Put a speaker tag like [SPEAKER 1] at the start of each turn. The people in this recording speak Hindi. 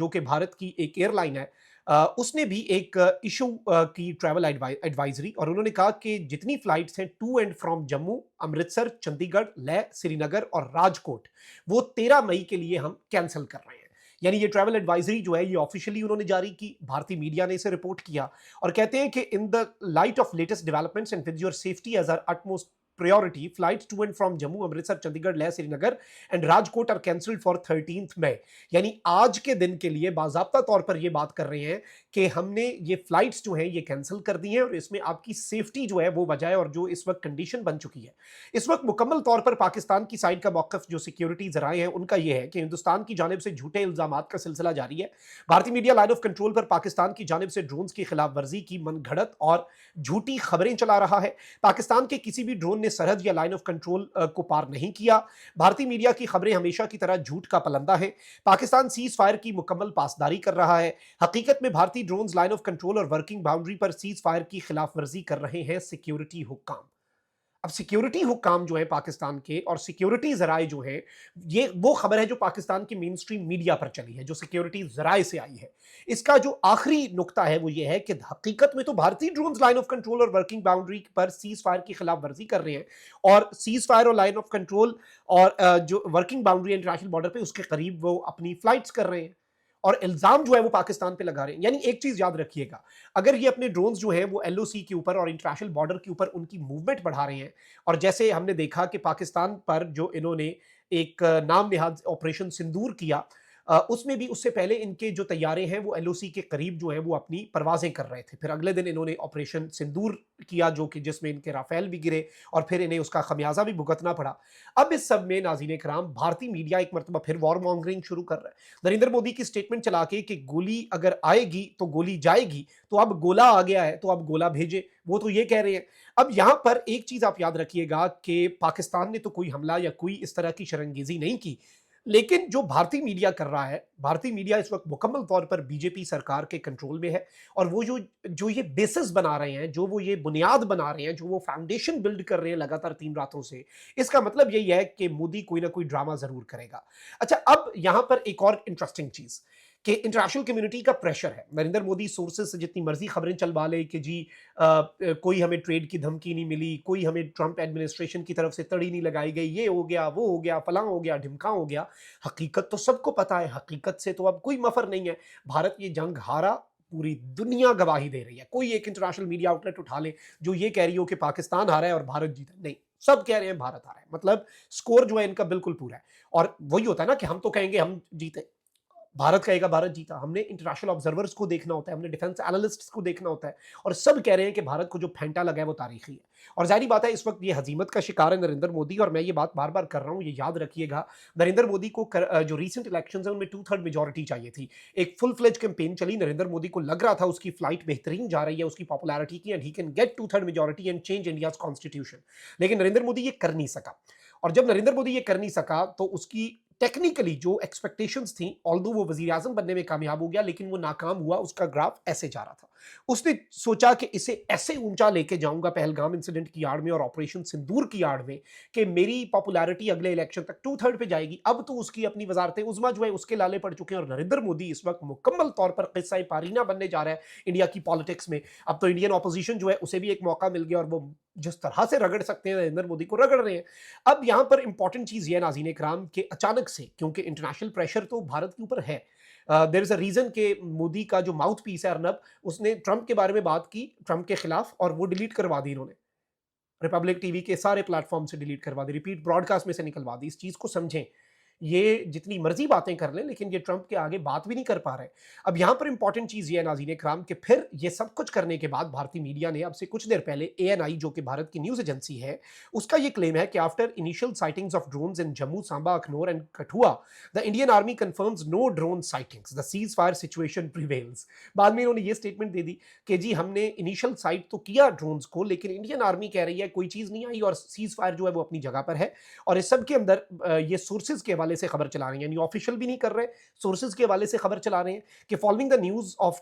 [SPEAKER 1] जो कि भारत की एक एयरलाइन है, उसने भी एक इशू की ट्रैवल एडवाइजरी, और उन्होंने कहा कि जितनी फ्लाइट्स हैं to and from Jammu, Amritsar, Chandigarh, Leh, Srinagar और राजकोट, वो 13 मई के लिए हम कैंसिल कर रहे हैं। यानी ये ट्रैवल एडवाइजरी जो है ये ऑफिशियली उन्होंने जारी की, भारतीय मीडिया ने इसे रिपोर्ट किया और कहते हैं कि in the light of latest developments and with your safety as our utmost priority, flights to and from Jammu, Amritsar, Chandigarh, Leh, Srinagar and Rajkot are cancelled for 13th मई। यानी आज के दिन के लिए बाजाब्ता तौर पर ये बात कर रहे हैं कि हमने ये फ्लाइट्स जो हैं ये कैंसिल कर दी हैं और इसमें आपकी सेफ्टी जो है वो वजह है, और जो इस वक्त कंडीशन बन चुकी है। इस वक्त मुकम्मल तौर पर पाकिस्तान की साइड का मौकफ जो सिक्योरिटी जराए हैं उनका ये है कि हिंदुस्तान की जानिब से झूठे इल्जामात का सिलसिला जारी है। भारतीय मीडिया लाइन ऑफ कंट्रोल पर पाकिस्तान की जानिब से ड्रोन्स की खिलाफ वर्जी की मनगढ़ंत और झूठी खबरें चला रहा है। पाकिस्तान के किसी भी ड्रोन ने सरहद या लाइन ऑफ कंट्रोल को पार नहीं किया। भारतीय मीडिया की खबरें हमेशा की तरह झूठ का पलंदा है। पाकिस्तान सीज फायर की मुकम्मल पासदारी कर रहा है। हकीकत में भारतीय ड्रोन्स लाइन ऑफ कंट्रोल और वर्किंग बाउंड्री पर सीज फायर की खिलाफ वर्जी कर रहे हैं सिक्योरिटी हुक्काम। अब सिक्योरिटी हुक्काम जो है पाकिस्तान के और सिक्योरिटी जराए जो है, ये वो खबर है जो पाकिस्तान की मेन स्ट्रीम मीडिया पर चली है, जो सिक्योरिटी जराए से आई है। इसका जो आखिरी नुक्ता है वो ये है कि हकीकत में तो भारतीय ड्रोन्स लाइन ऑफ कंट्रोल और वर्किंग बाउंड्री पर सीज फायर की खिलाफ वर्जी कर रहे हैं, और सीज फायर और लाइन ऑफ कंट्रोल और जो वर्किंग बाउंड्री इंटरनेशनल बॉर्डर पे उसके करीब वो अपनी फ्लाइट्स कर रहे हैं, और इल्जाम जो है वो पाकिस्तान पे लगा रहे हैं। यानी एक चीज याद रखिएगा, अगर ये अपने ड्रोन्स जो है वो एलओसी के ऊपर और इंटरनेशनल बॉर्डर के ऊपर उनकी मूवमेंट बढ़ा रहे हैं, और जैसे हमने देखा कि पाकिस्तान पर जो इन्होंने एक नाम निहाद ऑपरेशन सिंदूर किया, उसमें भी उससे पहले इनके जो तैयारे हैं वो एलओसी के करीब जो है वो अपनी परवाजें कर रहे थे। फिर अगले दिन इन्होंने ऑपरेशन सिंदूर किया जो कि जिसमें इनके राफेल भी गिरे और फिर इन्हें उसका खमियाजा भी भुगतना पड़ा। अब इस सब में नाज़रीन कराम भारतीय मीडिया एक मरतबा फिर वॉर मॉन्गरिंग शुरू कर रहा है। नरेंद्र मोदी की स्टेटमेंट चला के कि गोली अगर आएगी तो गोली जाएगी, तो अब गोला आ गया है तो अब गोला भेजे, वो तो ये कह रहे हैं। अब यहां पर एक चीज आप याद रखिएगा कि पाकिस्तान ने तो कोई हमला या कोई इस तरह की शरंगेजी नहीं की, लेकिन जो भारतीय मीडिया कर रहा है, भारतीय मीडिया इस वक्त मुकम्मल तौर पर बीजेपी सरकार के कंट्रोल में है, और वो जो जो ये बेसिस बना रहे हैं, जो वो ये बुनियाद बना रहे हैं, जो वो फाउंडेशन बिल्ड कर रहे हैं लगातार 3 रातों से, इसका मतलब यही है कि मोदी कोई ना कोई ड्रामा जरूर करेगा। अच्छा, अब यहां पर एक और इंटरेस्टिंग चीज कि इंटरनेशनल कम्युनिटी का प्रेशर है। नरेंद्र मोदी सोर्सेज से जितनी मर्जी खबरें चलवा ले कि जी कोई हमें ट्रेड की धमकी नहीं मिली, कोई हमें ट्रंप एडमिनिस्ट्रेशन की तरफ से तड़ी नहीं लगाई गई, ये हो गया, वो हो गया, फलां हो गया, ढिमका हो गया। हकीकत तो सबको पता है, हकीकत से तो अब कोई मफर नहीं है। भारत ये जंग हारा, पूरी दुनिया गवाही दे रही है। कोई एक इंटरनेशनल मीडिया आउटलेट उठा ले जो ये कह रही हो कि पाकिस्तान हारा है और भारत जीता, नहीं, सब कह रहे हैं भारत हारा है। मतलब स्कोर जो है इनका बिल्कुल पूरा है। और वही होता है ना कि हम तो कहेंगे हम जीते, भारत कहेगा भारत जीता। हमने इंटरनेशनल ऑब्जर्वर्स को देखना होता है, हमने डिफेंस एनालिस्ट्स को देखना होता है, और सब कह रहे हैं कि भारत को जो फेंटा लगा है वो तारीखी है। और जाहिर बात है इस वक्त ये हजीमत का शिकार है नरेंद्र मोदी, और मैं ये बात बार बार कर रहा हूं, ये याद रखिएगा। नरेंद्र मोदी को जो रीसेंट इलेक्शंस हैं उनमें 2/3 मेजोरिटी चाहिए थी। एक फुल फ्लेज कैंपेन चली, नरेंद्र मोदी को लग रहा था उसकी फ्लाइट बेहतरीन जा रही है उसकी पॉपुलैरिटी की, and he can get 2/3 majority and change India's constitution. लेकिन नरेंद्र मोदी ये कर नहीं सका, और जब नरेंद्र मोदी ये कर नहीं सका तो उसकी टेक्निकली जो एक्सपेक्टेशंस थी, ऑल्दो वो वजीर आजम बनने में कामयाब हो गया, लेकिन वो नाकाम हुआ। उसका ग्राफ ऐसे जा रहा था। उसने सोचा कि इसे ऐसे ऊंचा लेके जाऊंगा पहलगाम इंसिडेंट की आड़ में और ऑपरेशन सिंदूर की आड़ में कि मेरी पॉपुलैरिटी अगले इलेक्शन तक 2/3 पे जाएगी। अब तो उसकी अपनी वजारत उज़्मा जो है उसके लाले पड़ चुके हैं, और नरेंद्र मोदी इस वक्त मुकम्मल तौर पर किस्सा पारीना बनने जा रहा है इंडिया की पॉलिटिक्स में। अब तो इंडियन ऑपोजिशन जो है उसे भी एक मौका मिल गया, और वो जिस तरह से रगड़ सकते हैं नरेंद्र मोदी को रगड़ रहे हैं। अब यहां पर इंपॉर्टेंट चीज यह नाज़रीन कराम के अचानक से, क्योंकि इंटरनेशनल प्रेशर तो भारत के ऊपर है, देयर इज अ रीजन के मोदी का जो माउथ पीस है अर्नब, उसने ट्रंप के बारे में बात की, ट्रंप के खिलाफ, और वो डिलीट करवा दी इन्होंने। रिपब्लिक टीवी के सारे प्लेटफॉर्म से डिलीट करवा दी, रिपीट ब्रॉडकास्ट में से निकलवा दी। इस चीज को समझें, ये जितनी मर्जी बातें कर लें लेकिन ये ट्रंप के आगे बात भी नहीं कर पा रहे। अब यहां पर इंपॉर्टेंट चीज ये है नाज़रीन कराम कि फिर ये सब कुछ करने के बाद भारतीय मीडिया ने अब से कुछ देर पहले एएनआई जो कि भारत की न्यूज एजेंसी है, उसका ये क्लेम है कि after initial sightings of drones in Jammu, Samba, Akhnoor and Kathua, the Indian army confirms no drone sightings, the ceasefire situation prevails. बाद में इन्होंने ये स्टेटमेंट दे दी कि जी हमने इनिशियल साइट तो किया ड्रोन्स को, लेकिन इंडियन आर्मी कह रही है कोई चीज नहीं आई और सीज फायर जो है वो अपनी जगह पर है। और इस सब के अंदर ये सोर्सेज के हवाले से खबर चला रही है, यानी ऑफिशियल भी नहीं कर रहे, सोर्सेज के हवाले से खबर चला रहे हैं कि फॉलोइंग द न्यूज ऑफ